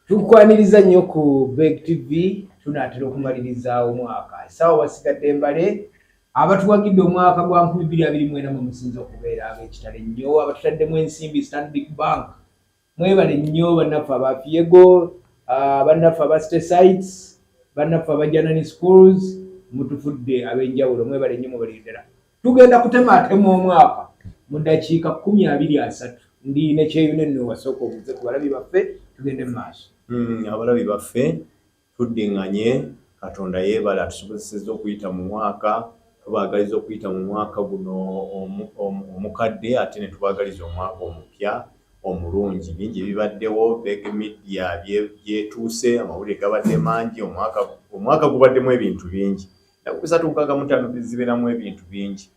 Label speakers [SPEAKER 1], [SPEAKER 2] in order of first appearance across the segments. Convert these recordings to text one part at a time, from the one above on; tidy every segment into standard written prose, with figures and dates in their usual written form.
[SPEAKER 1] Tukwaniriza nnyo ku Beg TV tunaatera okumaliriza omwaka. Essaawa wasigadde mbale abatuwagidde omwaka gwa 2024 musinza okubeera ab'ekitale nnyo abatutaddemu ensimbi Stanbic Bank. Mwebale nnyo bannaffe aba Fiego, bannaffe aba Stesites, bannaffe aba Janani Schools, mutufudde ab'enjawulo mwebale nnyo mubalire ddala. Tugenda kutemaatema omwaka mu ddakiika 23. Ndi ne kyeyunenno wasooka obuze ku balabi baffe tugende mu maaso.
[SPEAKER 2] Abalabi baffe tuddinganye Katonda yeebala atusobozesezza okuyita mu mwaka, tubaagaliza okuyita mu mwaka guno omukadde ate ne tubaagaliza omwaka omupya omulungi. Bingi bibaddewo, Beg Media byetuuse, amawulire gabadde mangi, omwaka gubaddemu ebintu bingi. Ennaku 365 zibeeramu ebintu bingi.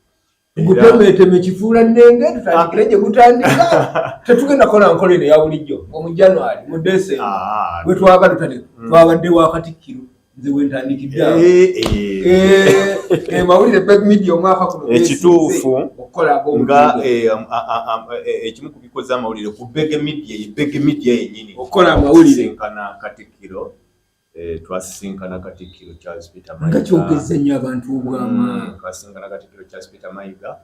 [SPEAKER 1] Gutemeeteme kifuula nnenge tutandikire gye gutandika. Tetugenda kola nkola eno ya bulijjo mu January mu December bwe twagala tutandika twabadde wa Katikkiro nze bwe ntandikidde mawulire Beg Media omwaka guno
[SPEAKER 2] ekituufu nga ekimu ku bikoze amawulire ku Beg Media yennyini
[SPEAKER 1] okola amawulire
[SPEAKER 2] nkana Katikkiro twasisinkana Katikkiro Charles Peter
[SPEAKER 1] Mayiga nga kyogezza nnyo abantu obwama
[SPEAKER 2] twasisinkana Katikkiro Charles Peter Mayiga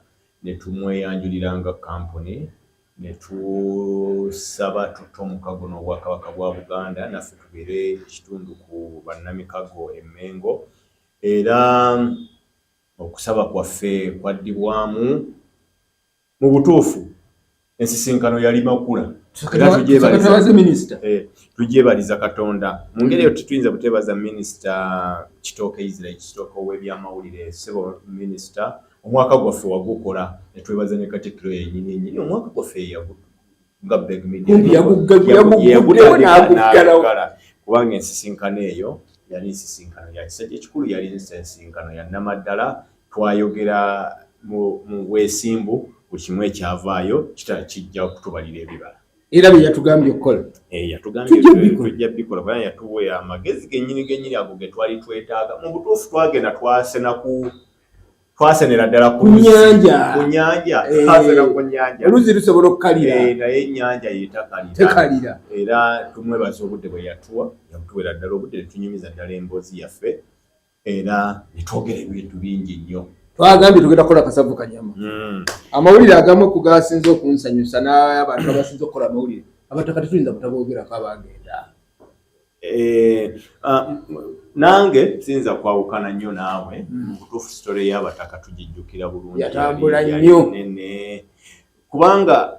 [SPEAKER 2] ne tumweyanjuliranga kampuni ne tusaba tutte omukago n'Obwakabaka bwa Buganda naffe tubeere ekitundu ku bannamikago Emmengo, era okusaba kwaffe kwaddibwamu mu butuufu ensisinkano yali makula. Tugyebaliza Katonda mu ngeri eyo tetuyinza buteebaza minisita Kitooke Israel Kitooke ow'ebyamawulire Ssebo minisita omwaka gwaffe wagukola ne twebaza ne Katikkiro yennyini omwaka gwaffe nga Beg Media kubanga ensisinkano eyo yali nsisinkano ya kisajja ekikulu, yali ensisinkano ya Namaddala. Twayogera mu bwesimbu buli kimu ekyavaayo kijja kutubalira ebibala.
[SPEAKER 1] Era bye yatugambye okukola
[SPEAKER 2] tujja bikola kubanga yatuwa amagezi gennyini ago ge twali twetaaga. Mu butuufu twagenda twasenera ddala ku nnyanja twasena ku nnyanja
[SPEAKER 1] oluzi lusobola okukalira
[SPEAKER 2] naye ennyanja yeetakalira era tumwebaza obudde bwe yabutuwera ddala obudde ne tunyumiza ddala emboozi yaffe era ne twogera ebintu bingi nnyo.
[SPEAKER 1] Twagambye tugenda kukola kasavu kanyama. Amawulire agamu kugasinza okunsanyusa n'abantu abasinza okukola amawulire abataka tetuyinza butaboogerako abagenda.
[SPEAKER 2] Nange siyinza kwawukana nnyo naawe mu butuufu sitole y'abataka tugijjukira bulungi.
[SPEAKER 1] Yatambula nnyo
[SPEAKER 2] kubanga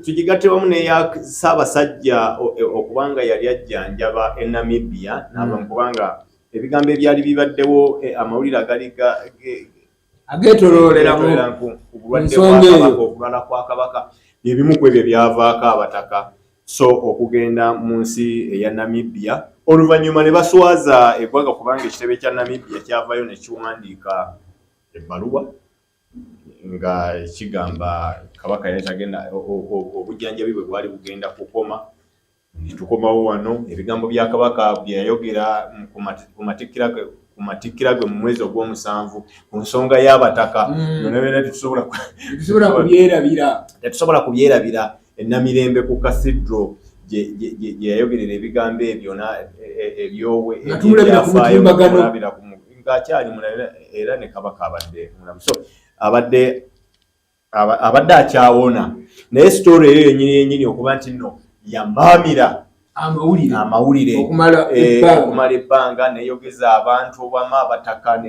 [SPEAKER 2] tugigatte wamu n'eya Ssaabasajja okubanga yali ajjanjaba e Namibia kubanga ebigambo ebyali bibaddewo amawulire agali
[SPEAKER 1] ageetoloolera mu
[SPEAKER 2] okulwala kwa Kabaka ebimu ku ebyo byavaako abataka. So okugenda mu nsi eya Namibia oluvannyuma ne baswaza eggwanga kubanga ekitebe kya Namibia kyavayo ne kiwandiika ebbaluwa nga kigamba Kabaka yali tagenda obujjanjabi bwe bwali bugenda kukoma. Tukomawo wano ebigambo bya Kabaka bye yayogera ku matikkira gwe mu mwezi ogw'omusanvu ku nsonga y'abataka tetusobola kubyerabira. Namirembe ku Cathedral gye yayogerera ebigambo ebyo ebyafaayo ng'akyali mulabira era ne Kabaka abadde mulamu. So abadde akyawona naye sitore eyo yennyini okuba nti nno yambaamira amawulire
[SPEAKER 1] okumala
[SPEAKER 2] ebbanga neyogeza abantu bamu abataka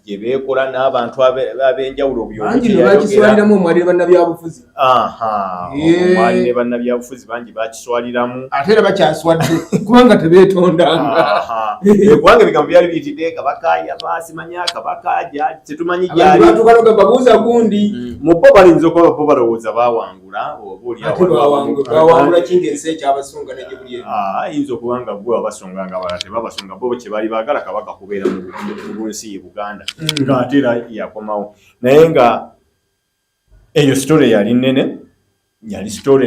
[SPEAKER 2] gye beekola n'abantu ab'enjawulo
[SPEAKER 1] byobakiswaliramu omwali ne bannabyabufuzi
[SPEAKER 2] omwali ne bannabyabufuzi bangi bakiswaliramu
[SPEAKER 1] ate era bakyaswadde kubanga tebeetondanga
[SPEAKER 2] kubanga ebigambo byali biyitidde Kabaka yabasimanya Kabaka tetumanyi gyali
[SPEAKER 1] batukaloga babuuza gundi
[SPEAKER 2] mu bo balinza okuba bo balowooza baawangula
[SPEAKER 1] obaoliawangula kinga ensi ekyabasunga nejibuli
[SPEAKER 2] ayinza okubanga gwe abasonga nga bala tebabasonga bo kye bali baagala Kabaka kubeera mu nsi ye Buganda ng'ate era yakomawo. Naye nga eyo sitole yali nnene, yali sitole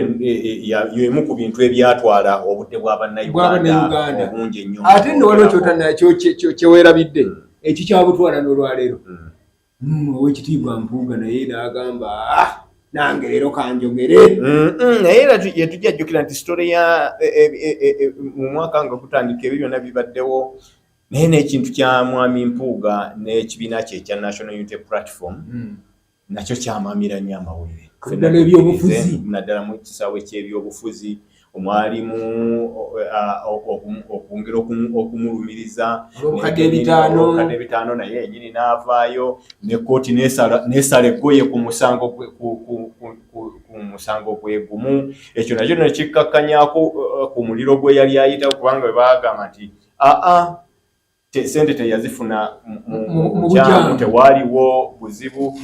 [SPEAKER 2] y'emu ku bintu ebyatwala obudde bwa bannayuganda obungi ennyo.
[SPEAKER 1] Ate nno waliwo kyeweerabidde ekyo kyabutwala n'olwaleero ow'ekitiibwa Mpuuga naye n'agamba nange leero kanjogere.
[SPEAKER 2] Naye era tujja jjukira nti story ya mu mwaka nga kutandika ebyo byonna bibaddewo naye n'ekintu kya Mwami Mpuuga n'ekibiina kye ekya National Unity Platform nakyo kyamamira nnyo amawulire naddala mu kisaawe ky'ebyobufuzi omwalimu okwongera okumulumiriza
[SPEAKER 1] obukadde 5
[SPEAKER 2] naye yennyini n'avaayo ne kkooti n'esala eggoye ku musango gwe gumu. Ekyo nakyo nekikkakkanyaako ku muliro gwe yali ayitawo kubanga bwe baagamba nti sente teyazifuna mu bukyamu, tewaaliwo buzibu.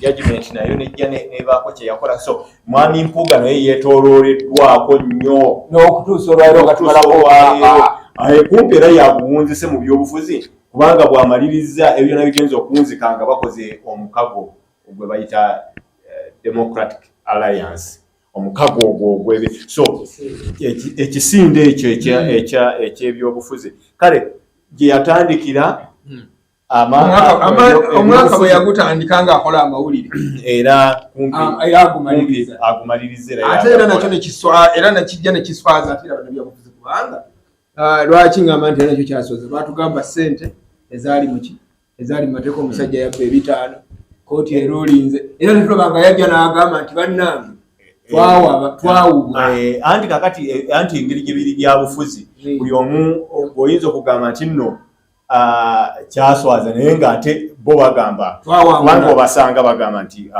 [SPEAKER 2] Judgment nayo nejja nebaako kye yakola. So Mwami Mpuuga naye yeetoolooleddwako nnyo
[SPEAKER 1] n'okutuusa olwaliro
[SPEAKER 2] kumpi era yabuwunzise mu byobufuzi kubanga bw'amaliriza ebyo byonna bigenza okunzika nga bakoze omukago gwe bayita Democratic Alliance, omukago ogwo so ekisinde ekyo eky'ebyobufuzi kale gye yatandikira
[SPEAKER 1] omwaka bwe yagutandika ng'akola amawulire
[SPEAKER 2] era agumaliriza
[SPEAKER 1] ate era nakyo era nakijja nekiswaza ate era bannabyabufuzi kubanga lwaki ngamba nti era nakyo kyasoze batugamba ssente ezaali mu mateeka omusajja yabba 5 kooti erulinze era netulabanga yajja n'agamba nti bannange twawubwa
[SPEAKER 2] anti kakati anti engeri gye biri byabufuzi buli omu oyinza okugamba nti nno kyaswaza naye ng'ate bo bagamba kubanga obasanga bagamba nti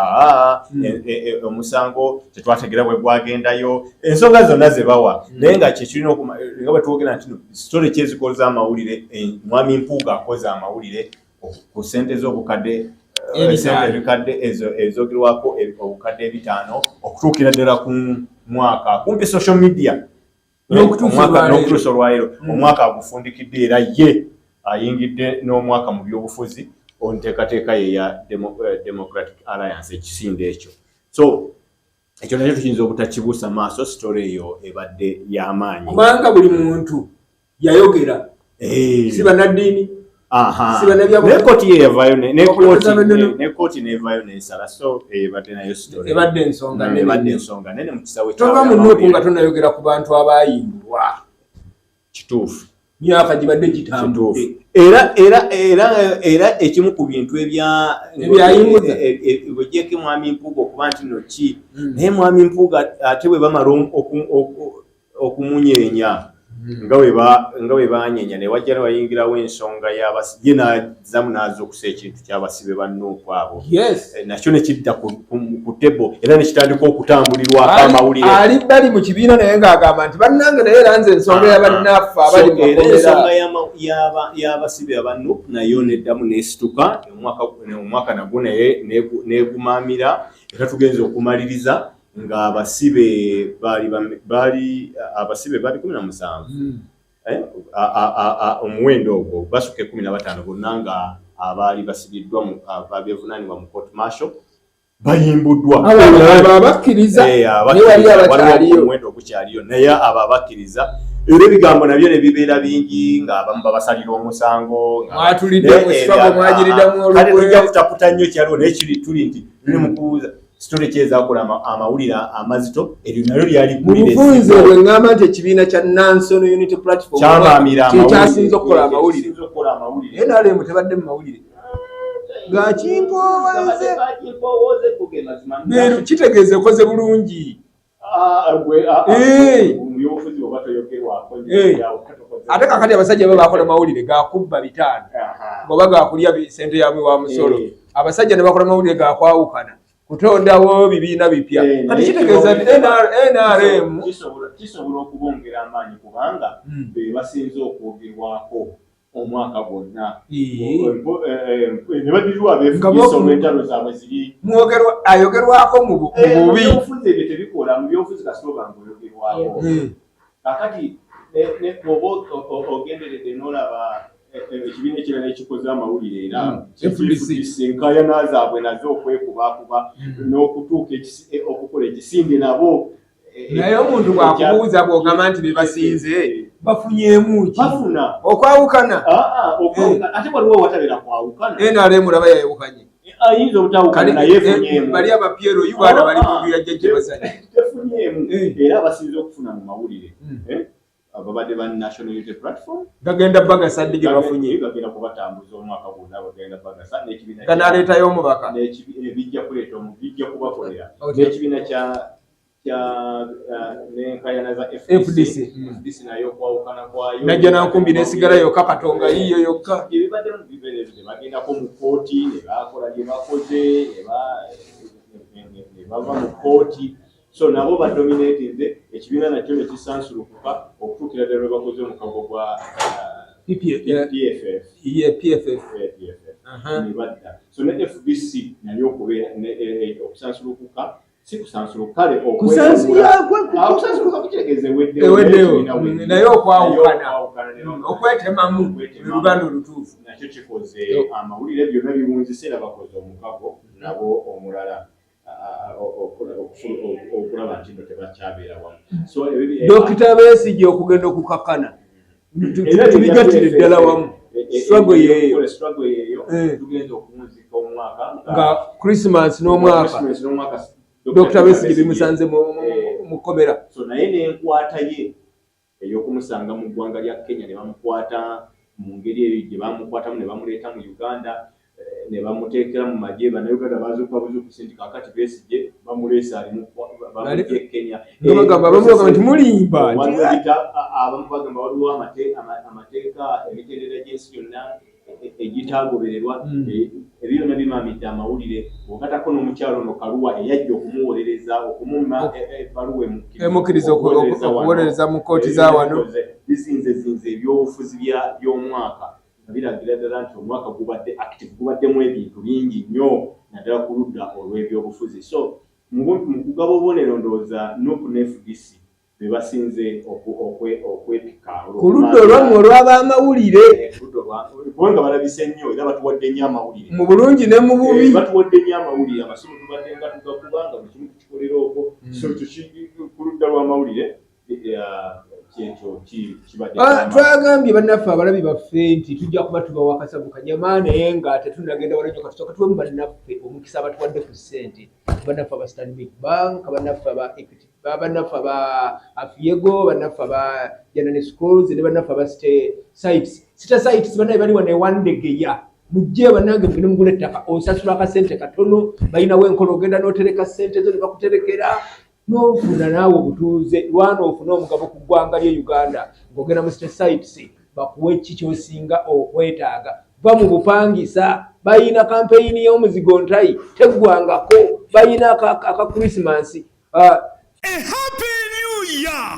[SPEAKER 2] omusango tetwategeera bwe gwagendayo ensonga zonna ze bawa naye nga kyekirina nga bwe twogera nti sitole kyezikoza amawulire Mwami Mpuuga akoze amawulire ku ssente z'obukadde ebikadde ezogerwako obukadde 5 okutuukira ddala ku mwaka kumpi social media n'okutuusa olwaleero omwaka agufundikidde era ye ayingidde n'omwaka mu byobufuzi onteekateeka ye ya Democratic Alliance ekisinde ekyo. So ekyo nakyo tukiyinza obutakibuusa maaso sitole eyo ebadde y'amaanyi
[SPEAKER 1] kubanga buli muntu yayogera si bannaddiini
[SPEAKER 2] nekoti yevaayo nekoti nevaayo nesala so ebadde nayo story
[SPEAKER 1] ebadde
[SPEAKER 2] ensonga nene mu kisaawe
[SPEAKER 1] tonga munuupu nga tonayogera ku bantu abayimbulwa
[SPEAKER 2] kituufu
[SPEAKER 1] myaka gibadde gitambudde
[SPEAKER 2] era ekimu ku bintu
[SPEAKER 1] ebyayimbuza
[SPEAKER 2] bwegyeko Mwami Mpuuga okuba nti no ki naye Mwami Mpuuga ate bwe bamala okumunyeenya nga bwe baanyenya ne wajja ne wayingirawo ensonga ye n'azzamu n'aza okusa ekintu ky'abasibe bannuupu abo nakyo ne kidda ku tebo era ne kitandika okutambulirwako amawulire
[SPEAKER 1] ali bali mu kibiina naye ng'agamba nti bannange naye era nze ensonga y'abalinaaffe abali mu
[SPEAKER 2] ensonga y'abasibe abannuupu nayo neddamu n'esituka omwaka nagwo naye n'egumaamira era tugenza okumaliriza nga abasibe bali 17 omuwendo ogwo basuke 15 bonna nga abaali basibiddwa abeevunaanibwa mu court martial bayimbuddwa
[SPEAKER 1] abakkiriza
[SPEAKER 2] omuwendo ogukyaliyo naye abo abakkiriza era ebigambo nabyo ne bibeera bingi ng'abamu babasalira omusango kale tujja kutaputa nnyo kyaliwo naye tuli nti tuli mukubuuza sitole kyezakola amawulire amazito eryo nalyo lyali
[SPEAKER 1] mubufunze bwe ngamba nti ekibiina kya National Unity Platform kyekyasinze okukola amawulire naye nalemu tebadde mu mawulire gakimpowoze kitegeeza ekoze bulungi ate kakati abasajja be bakola mawulire gakubba 5 ngoba gakulya sente yabwe wa musolo abasajja ne bakola mawulire gakwawukana kutondawo bibiina bipya kati kitegeeza NRM
[SPEAKER 2] kisobola okubongera amaanyi kubanga be basinze okwogerwako omwaka gwonna ne badirirwa abeefugiso entalo zaabwe ziri
[SPEAKER 1] ayogerwako mu bubi
[SPEAKER 2] ebyobufuzi ebyo tebikola mu byobufuzi kasitoga ngaoyogerwako kakati oba ogenderedde n'olaba ekibiina ekirala ekikoze amawulire era enkaya nazaabwe nazo okwekubakuba n'okutuuka okukola ekisinde nabo
[SPEAKER 1] naye omuntu bwakubuuza bw'ogamba nti bebasinze bafunyemu ki
[SPEAKER 2] bafuna
[SPEAKER 1] okwawukana
[SPEAKER 2] ate waliwo watabeera kwawukana
[SPEAKER 1] NRM laba yayawukanye
[SPEAKER 2] ayinza obutawukana naye efunyeemu
[SPEAKER 1] bali abapiero yubaana bali kugira jjajja bazanye
[SPEAKER 2] tefunyeemu era abasinze okufuna mu mawulire ababadde ba National Unity Platform
[SPEAKER 1] gagenda Bagasadi gye bafunye
[SPEAKER 2] gagenda kubatambuza omwaka gwonna bagenda Bagasadi n'ekibiina
[SPEAKER 1] kanaleetayo omubaka
[SPEAKER 2] bijja kuleeta bijja kubakolera n'ekibiina kya n'enkayana za FDC nayo okwawukana kwayo
[SPEAKER 1] najja nankumbi n'esigala yokka Katonga yiyo yokka
[SPEAKER 2] ebibadde mu bibeerezo bagendako mu kooti ne bakola bye bakoze ne bava mu kooti so nabo badominatinze ekibiina nakyo ne kisansulukuka okutuukira ddala lwe bakoze omukago gwa PFF ne badda so ne FDC nayo okubeera okusansulukuka si kusansuluka kale okusansuluka kutegeeza eweddewo
[SPEAKER 1] naye okwawukana okwetemamu oluganda olutuufu
[SPEAKER 2] nakyo kikoze amawulire byonna bibunzise era bakoze omukago nabo omulala okulaba nti no tebakyabeera wamu
[SPEAKER 1] Dokita Besigye okugenda okukakkana tubigattire ddala wamu struggle yeeyo
[SPEAKER 2] tugenda okumuzika omwaka
[SPEAKER 1] nga Christmas n'omwaka Dr. Besigye bimusanze mu kkomera
[SPEAKER 2] so naye n'enkwata ye ey'okumusanga mu ggwanga lya Kenya ne bamukwata mu ngeri eyo gye bamukwatamu ne bamuleeta mu Uganda ne bamuteekera mu magye bannayuganda bazuuka buzuukusi nti kaakati Besigye bamuleese ali bamugye Kenya
[SPEAKER 1] bamugamba nti mulimba
[SPEAKER 2] abamu bagamba waliwo amateeka emitendera gy'ensi yonna egitaagobererwa ebyonna bimaamidde amawulire okatako n'omukyalo ono Kaluwa eyajja okumuwolereza okumumma ebbaluwa
[SPEAKER 1] emukkiriza okuwolereza mu kooti za wano
[SPEAKER 2] bizinzezinze ebyobufuzi by'omwaka nga biragira ddala nti omwaka gubadde active gubaddemu ebintu bingi nnyo naddala ku ludda olw'ebyobufuzi so mu kugaba obubonero ndowooza NUP ne FDC be basinze okwepika
[SPEAKER 1] ku ludda olwammwe olw'abamawulire
[SPEAKER 2] kubanga balabise nnyo era batuwadde nnyo amawulire
[SPEAKER 1] mu bulungi ne mu bubi
[SPEAKER 2] batuwadde nnyo amawulire amasimu tubadde nga tugakubanga buli kimu tukikolera okwo so ku ludda lw'amawulire kyekyo kibadde
[SPEAKER 1] twagambye bannaffe abalabi baffe nti tujja kuba tubawa akasavu kanyama naye nga tetunagenda wala nnyo katusooka tuwemu bannaffe omukisa abatuwadde ku ssente bannaffe aba Stanbic Bank bannaffe aba Equity bannaffe aba Afiego bannaffe aba Janani Schools ne bannaffe aba Sita Sites bannaye bali wano ewandegeya mujje bannange mugende mugula ettaka osasula akasente katono balinawo enkola ogenda n'otereka ssente zo ne bakuterekera n'ofuna naawe obutuuze lwana ofuna omugabo ku ggwanga ly'e Uganda ng'ogenda mu State Sites bakuwe ki kyosinga okwetaaga va mu bupangisa bayina kampeyini y'omuzigo ntayi teggwangako bayina aka Christmas
[SPEAKER 3] Happy New Year!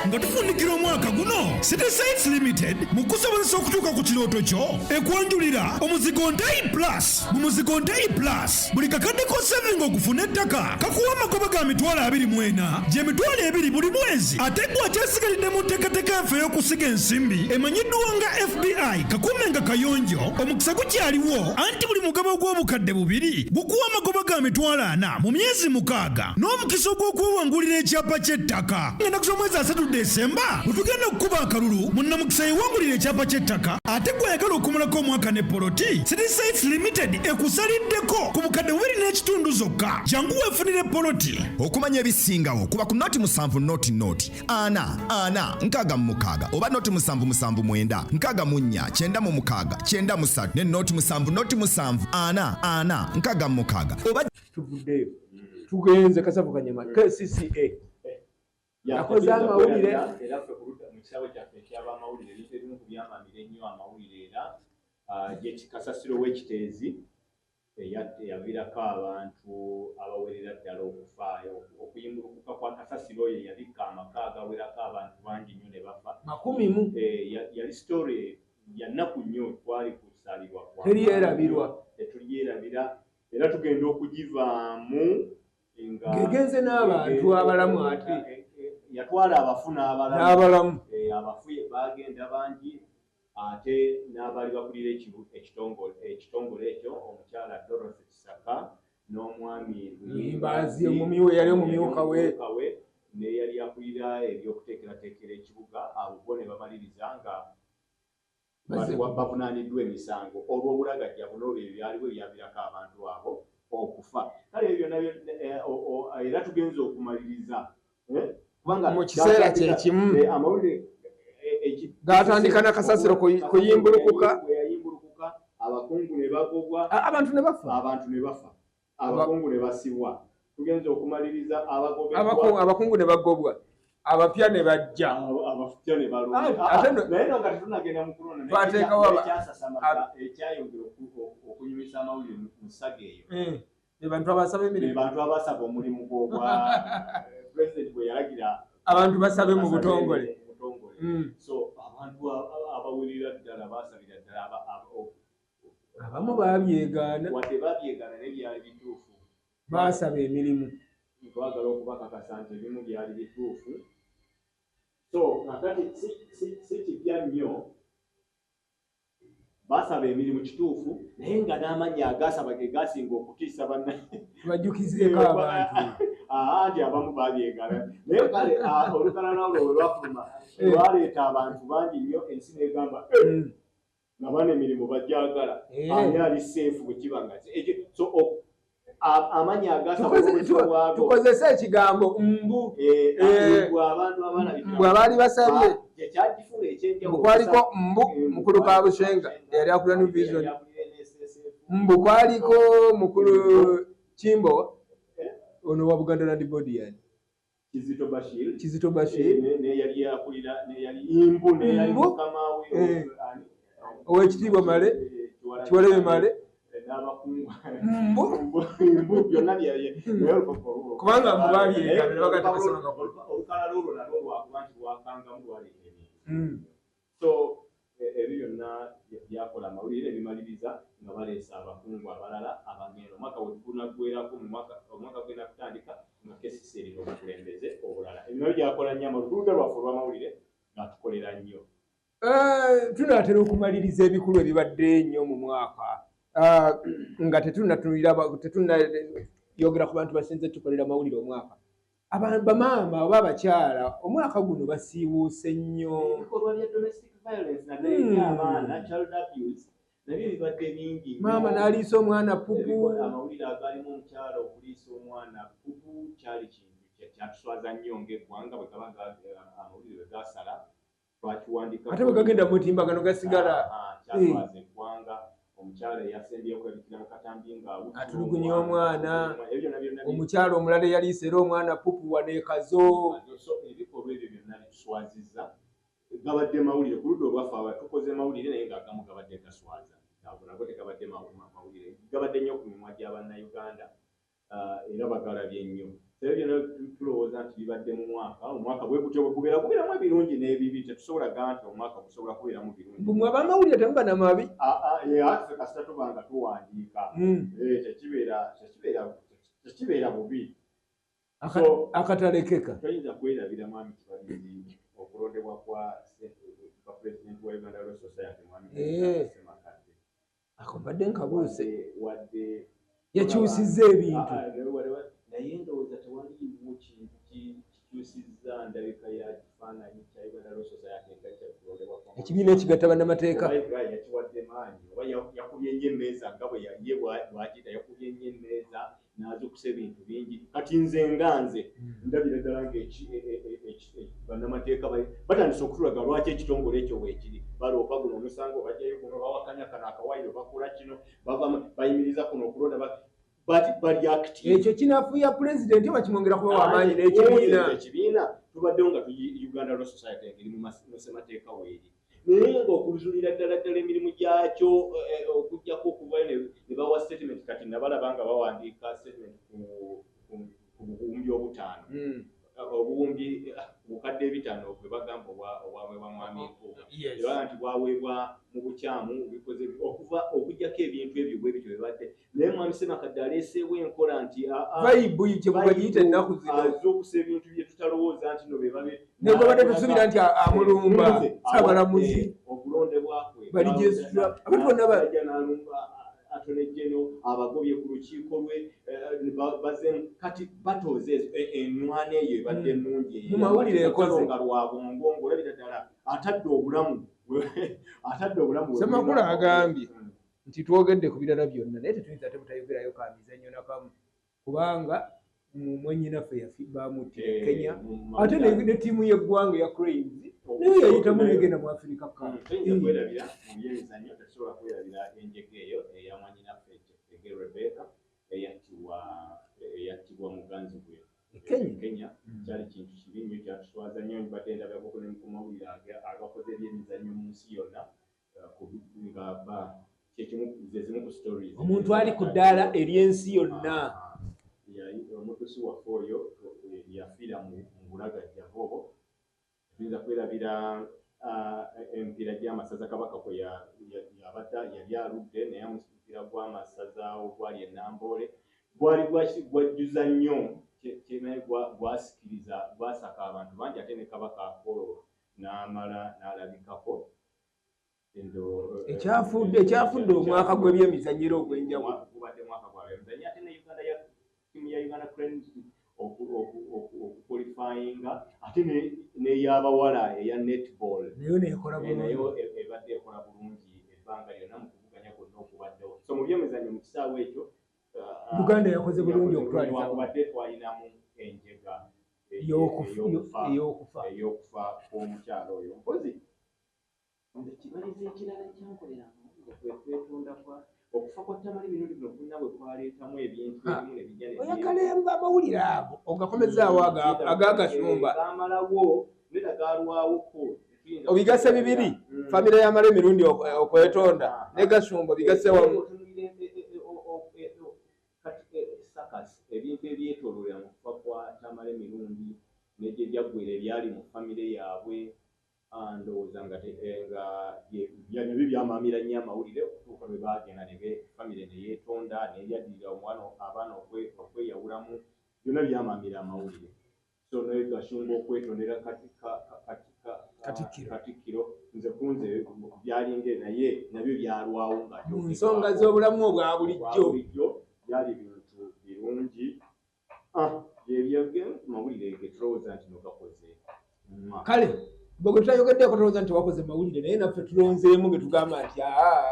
[SPEAKER 3] Nga tufundikira omwaka guno City Sites Limited mukusobozesa okutuuka ku kirooto kyo ekwanjulira omuzigo ntayi plus mu muzigo ntayi plus buli kakadde k'osevinga okufuna ettaka kakuwa amagoba ga mitwalo 24 gy'emitwalo 2 buli mwezi ate gwe akyasigalidde mu nteekateeka yaffe y'okusiga ensimbi emanyiddwa nga FBI kakuumenga kayonjo omukisa gukyaliwo anti buli mugabo gw'obukadde 2 gukuwa amagoba ga mitwalo 4 mu myezi 6 n'omukisa ogw'okwewangulira ekyapa ky'ettaka ng'ennaku z'omwezi 3 Desemba tugenda okukuba akalulu munnamukisa yewangulira ekyapa ky'ettaka ate gwayagala okumulako omwaka ne poloti City Sites Limited ekusaliddeko ku bukadde 2.5 zokka jangu weefunire poloti
[SPEAKER 4] okumanya ebisingawo kuba ku noti 7 noti 4 6 oba noti 7 9 ne noti 7 oba
[SPEAKER 1] tuvuddeyo tugenze kasavu kanyama KCCA yakoze amawulire
[SPEAKER 2] era ffe ku ludda mu kisaawe kyaffe eky'abamawulire ebintu ebimu ku byamamira ennyo amawulire era kasasiro w'ekiteezi eyaviirako abantu abawerera ddala okufaayo okuyimbulukuka kwa kasasiro ye yabikka amaka agawerako abantu bangi nnyo ne bafa
[SPEAKER 1] 10
[SPEAKER 2] yali story ya nnaku nnyo twali kusalirwa
[SPEAKER 1] tetulyerabira
[SPEAKER 2] era tugenda okugivaamu
[SPEAKER 1] gegenze n'abantu abalamu ate
[SPEAKER 2] yatwala abafu
[SPEAKER 1] n'abalamu
[SPEAKER 2] abafu bagenda bangi ate n'abaali bakulira ekitongole ekyo omukyala Dorothy Kisaka n'omwami
[SPEAKER 1] Mbaazi omumiwe yali omumyuka we
[SPEAKER 2] n'eyali akulira ebyokuteekerateekera ekibuga abo bo ne bamaliriza nga bavunaaniddwa emisango olw'obulagajja buno bwe byaliwo ebyavirako abantu abo okufa. Kale ebyo nabyo era tugenza okumaliriza kubanga
[SPEAKER 1] mu kiseera kyekimu
[SPEAKER 2] amawulire
[SPEAKER 1] gaatandika n'akasasiro kuyimbulukuka,
[SPEAKER 2] abakungu ne bagobwa,
[SPEAKER 1] abantu ne bafa,
[SPEAKER 2] abakungu ne basibwa. Tugenza okumaliriza
[SPEAKER 1] abakungu ne bagobwa, abapya ne bajja,
[SPEAKER 2] abapya ne balonda. Naye nga tetunagenda mu kulonda ekyayongera okunyumisa amawulire mu ssaga eyo
[SPEAKER 1] bantu abasaba emirimu,
[SPEAKER 2] bantu abasaba omulimu gw'obwa pulezidenti bwe yalagira
[SPEAKER 1] abantu basabe mu butongole.
[SPEAKER 2] So abantu abawulira ddala basabira ddala
[SPEAKER 1] abamu babyegaana,
[SPEAKER 2] wadde babyegaana n'ebyali bituufu,
[SPEAKER 1] basaba emirimu.
[SPEAKER 2] Twagala okubakakasa nti ebimu byali bituufu. So kakati si kipya nnyo basaba emirimu kituufu, naye nga n'amannya agasaba ge gasinga okutiisa
[SPEAKER 1] bajjukizeeko abantu
[SPEAKER 2] nti abamu babyegaana. Naye kale olukalala olwo we lwafuluma lwaleeta abantu bangi nnyo, ensi n'egamba nga bana emirimu bajjagala, ani ali seefu bwe kiba nga so amanya agasaba
[SPEAKER 1] tukozese ekigambo mbu
[SPEAKER 2] abantu
[SPEAKER 1] abaali basabye
[SPEAKER 2] ekyagifula ekyenjawulo
[SPEAKER 1] kwaliko mbu mukulu Kabushenga yali akulira New Vision, mbu kwaliko mukulu Kimbo ono wa Buganda Land Board yani
[SPEAKER 2] Kizito
[SPEAKER 1] Bashir
[SPEAKER 2] ne yali akulira ne yali imbu ne yali mukamawe
[SPEAKER 1] owekitiibwa Male Kiwalebe Male
[SPEAKER 2] mbu byonna
[SPEAKER 1] kubanga mbu babyegaana bagatebasaba
[SPEAKER 2] olukala lulwo nalwo lwakuba nti lwakangamu lwaleeta ebintu. So ebyo byonna byakola amawulire ebimaliriza nga baleesa abakungu abalala abagenda omwaka we gunaggwerako omwaka gwenda kutandika nga KCCA erina obukulembeze obulala. Ebyo nabyo byakola nnyo oluganda lwaffe olw'amawulire nga tukolera nnyo.
[SPEAKER 1] Tunaatera okumaliriza ebikulu ebibadde ennyo mu mwaka nga tetunayogera ku bantu basinze tukolera amawulire omwaka. Bamaama oba abakyala omwaka guno basiibuuse nnyo.
[SPEAKER 2] Ebikolwa bya domestic violence n'abaana child abuse nabyo bibadde bingi.
[SPEAKER 1] Maama n'aliisa omwana pupu.
[SPEAKER 2] Amawulire agalimu omukyala okuliisa omwana pupu kyali kintu kyatuswaza nnyo ng'eggwanga bwe gaba amawulire bwe gasala twakiwandika.
[SPEAKER 1] Ate bwe gagenda mu mutimbagano gasigala.
[SPEAKER 2] Kyaswaza eggwanga. Omukyala yasembye okulabikira mu katambi
[SPEAKER 1] atulugunya omwana, omukyala omulala yaliisa era omwana pupu waneekazo.
[SPEAKER 2] Ebikolwa ebyo byonna bituswazizza. Gabadde mawulire ku ludda olwaffe tukoze mawulire naye ng'agamu gabadde gaswaza, nago tegabadde mawulire, gabadde nnyo ku mimwa gya bannayuganda era bagalabye nnyo. Ebyo byonna tulowooza nti bibadde mu omwaka bwe gutyo bwe gubeera gubeeramu ebirungi n'ebibi, tetusobola gaa nti omwaka gusobola kubeeramu birungi.
[SPEAKER 1] Mmwe ab'amawulire temuba na mabi.
[SPEAKER 2] Ffe kasita tuba nga tuwandiika tekibeera bubi.
[SPEAKER 1] Akatalekeka
[SPEAKER 2] toyinza kwerabira mwami Kibalizi okulondebwa kwa pulezidenti wa Uganda Law Society mwami Semakadde.
[SPEAKER 1] Ako mbadde nkabuuse
[SPEAKER 2] wadde
[SPEAKER 1] yakyusizza ebintu
[SPEAKER 2] naye ndowooza tewaliimu kintu kikyusizza ndabika ya kifaananyi kya Uganda Law Society nga kyakulondebwa kwa
[SPEAKER 1] ekibiina ekigatta bannamateeka
[SPEAKER 2] yakiwadde maanyi oba yakubye nnyo emmeeza nga bwe ye bwakiyita yakubye nnyo emmeeza n'azukusa ebintu bingi. Kati nze ndabira ddala nga bannamateeka batandise okutulaga lwaki ekitongole ekyo weekiri baloopa guno omusango bajjayo guno bawakanya kano akawaayiro bakola kino bayimiriza kuno okulonda bali active.
[SPEAKER 1] Ekyo kinafuya pulezidenti oba kimwongera kuba w'amaanyi
[SPEAKER 2] n'ekibiina tubaddewo nga Uganda Law Society engeri mu ssemateeka weeri naye ng'okuzulira ddala emirimu gyakyo okujjako okuvayo ne bawa statement. Kati nabalaba nga bawandiika statement ku buwumbi 5 obuwumbi bukadde 5 bwe bagamba obwaweebwa mwami Nkuuka era nti bwaweebwa mu bukyamu bikoze okujjako ebintu ebyo bwe bityo bibadde. Naye mwami Semakadde aleeseewo enkola nti
[SPEAKER 1] vayibu kye bagiyita ennaku zino
[SPEAKER 2] azookusa ebintu bye tutalowooza nti no be babe
[SPEAKER 1] ne bwe badde tusuubira nti amulumba Ssaabalamuzi
[SPEAKER 2] okulondebwakwe
[SPEAKER 1] baligyesitula abantu bonna
[SPEAKER 2] bajja n'alumba Attorney General abagobye ku lukiiko lwe bazemu kati batooze enwana eyo ebadde ennungi
[SPEAKER 1] mu mawulire ekoze
[SPEAKER 2] nga lwabongo ng'olabira ddala atadde obulamu atadde obulamu
[SPEAKER 1] Ssemakulu agambye nti twogedde ku birala byonna naye tetuyinza ate butayogerayo ka mizannyo nakamu kubanga mwennyinaffe bamuttira e Kenya ate ne ttiimu y'eggwanga ya Cranes naye yayitamu negenda mu Africa Cup.
[SPEAKER 2] Tuyinza kwerabira mu byemizannyo tetusobola kwerabira enjege eyo eya mwannyinaffe Cheptegei Rebecca eyattibwa muganzi gwe Kenya. Kyali kintu kibi nnyo kyatuswaza nnyo mbadde ndabako ne ku mawulire agakoze ebyemizannyo mu nsi yonna zezimu ku stories
[SPEAKER 1] omuntu ali ku ddaala ery'ensi yonna.
[SPEAKER 2] Omutusi waffe oyo yafiira mu bulagajjavu obwo. Tuyinza kwerabira emipiira gy'amasaza kabaka kwe yabadda yali aludde naye omupiira gw'amasaza ogwali e Namboole gwali gwajjuza nnyo naye gwasikiriza gwasaka abantu bangi ate ne kabaka Akolo n'amala n'alabikako.
[SPEAKER 1] Ekyafudde omwaka gw'ebyemizannyo era ogw'enjawulo
[SPEAKER 2] gubadde mwaka gw'ebyemizannyo ate ne Uganda tiimu ya Uganda Cranes okuqualifyinga ate n'ey'abawala eya netball
[SPEAKER 1] nayo neekola
[SPEAKER 2] nayo ebadde ekola bulungi ebbanga lyonna mu kuvuganya kwonna okubaddewo. So mu byemizannyo mu kisaawe ekyo
[SPEAKER 1] Uganda yakoze bulungi okutwaliza
[SPEAKER 2] wakubadde twalinamu enjega ey'okufa kw'omukyalo oyo. Mpozi nze kibaliza ekirala kyankolera amawulire kwe kwetonda kwa okufa kwa Tamale Mirundi bino kunna bwe kwaleetamu ebintu ebimu ne bijja
[SPEAKER 1] oyakalemba amawulire ago ogakomezaawo agagashumba
[SPEAKER 2] gamalawo nera galwawoko
[SPEAKER 1] obigase bibiri famire y'amala emirundi okwetonda ne gashumba bigase wamu
[SPEAKER 2] ebintu ebyetooloola mu kufa kwa Tamale Mirundi n'egye byaggwera ebyali mu famire yaabwe ndowooza nga nabyo byamaamira nnyo amawulire okutuuka lwe baagenda ne famire ne yeetonda n'eryaddirira abaana okweyawulamu byonna byamaamira amawulire. So naye Gashumba okwetondera Katikkiro nze kunze byalinge naye nabyo byalwawo nga
[SPEAKER 1] mu nsonga z'obulamu obwa bulijjo
[SPEAKER 2] byali bintu birungi mawulire getulowooza nti nogakoze
[SPEAKER 1] kale bwe tutayogeddeeko tulowooza nti wakoze mawulire naye naffe tulonzeemu ge tugamba nti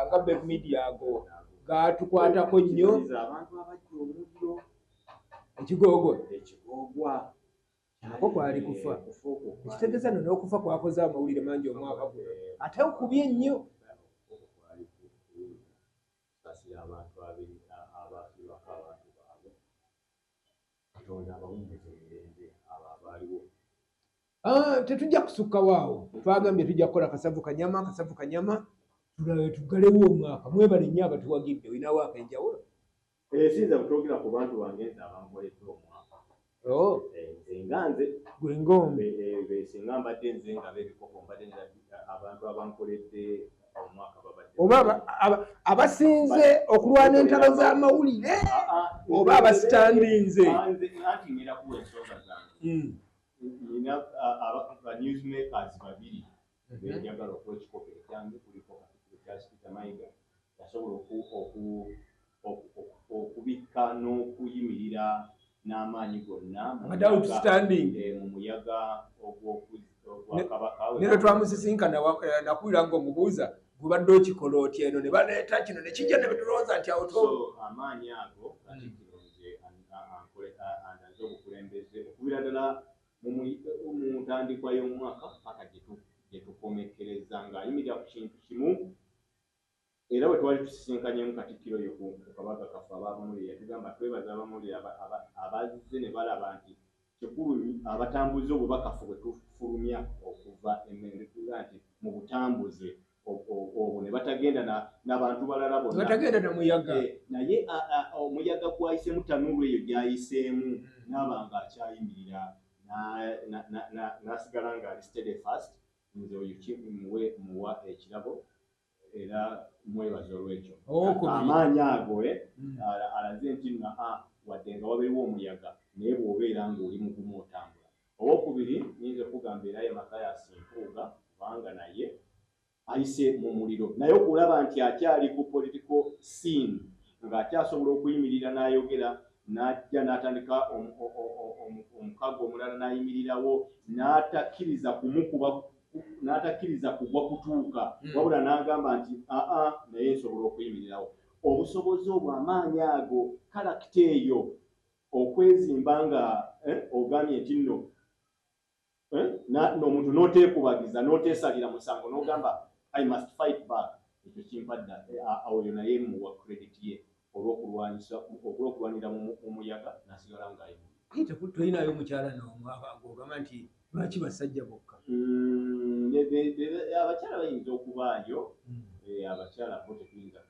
[SPEAKER 1] nga Beb Media ago gatukwatako nnyo
[SPEAKER 2] abantu abajja omuliro
[SPEAKER 1] ekigoogwa nako kwali kufa ekitegeeza no n'okufa kwakoze amawulire mangi omwaka guno ate okubye nnyo
[SPEAKER 2] abantu abiri abafiirwako abantu baabwe Katonda abawummeze emirembe abo abaaliwo.
[SPEAKER 1] Tetujja kusukkawo awo twagambye tujja kukola kasavu kanyama tugalewo omwaka mwebale nnyo abatuwagidde olinawo ak'enjawulo
[SPEAKER 2] siyinza kutwogera ku bantu bange nze abankoledde omwaka nze nga nze
[SPEAKER 1] gwe ngombe
[SPEAKER 2] singa mbadde nze nga b'ebikopo mbadde abantu abankoledde omwaka babadde
[SPEAKER 1] oba abasinze okulwana entalo z'amawulire oba abasitandinze
[SPEAKER 2] anti ngenda kuwa ensonga zange nina newsmakers babiri benjagala okuwa ekikopo ekyange kuliko Katikkiro Charles Peter Mayiga yasobola okubikka n'okuyimirira n'amaanyi gonna mu muyaga ogwakabaka
[SPEAKER 1] nero twamusisinkana nakulira ng'omubuuza gubadde okikola otya eno ne baleeta kino ne kijja ne betulowooza nti awo
[SPEAKER 2] amaanyi ago Katikkiro nze andaze obukulembeze okubira ddala mu ntandikwa y'omwaka paka gye tukomekereza ng'ayimirira ku kintu kimu era bwe twali tusisinkanyemu Katikkiro yo ku kabaka kaffe ab'Abamulire yatugamba twebaza Abamulire abazze ne balaba nti kikulu abatambuze obubakafu bwe tufulumya okuva Emmengo tuga nti mu butambuze obwo ne batagenda n'abantu balala bonna
[SPEAKER 1] batagenda na muyaga
[SPEAKER 2] naye omuyaga gwayiseemu tanuulu eyo gyayiseemu n'aba nga akyayimirira n'asigala ng'ali steadfast. Nze oyo muwa ekirabo era mwebaza olw'ekyo amaanyi ago alaze nti wadde nga wabeewo omuyaga naye bw'obeera ng'oli mugumu otambula. Owokubiri nyinza okugamba era ye Mathias Mpuuga kubanga naye ayise mu muliro naye okulaba nti akyali ku political scene ng'akyasobola okuyimirira n'ayogera n'ajja n'atandika omukago omulala n'ayimirirawo n'atakkiriza kumukuba n'atakkiriza kugwa kutuuka wabula n'agamba nti naye nsobola okuyimirirawo obusobozi obwo amaanyi ago kalakita eyo okwezimba nga ogambye nti nno n'omuntu n'oteekubagiza n'oteesalira musango n'ogamba I must fight back ekyo kimpadda oyo naye muwa credit ye olw'okulwanira mu muyaga n'asigala ng'ayimirira.
[SPEAKER 1] Tolinayo mukyala n'ogamba nti lwaki basajja bokka?
[SPEAKER 2] Abakyala bayinza okubaayo, abakyala bo tetuyinza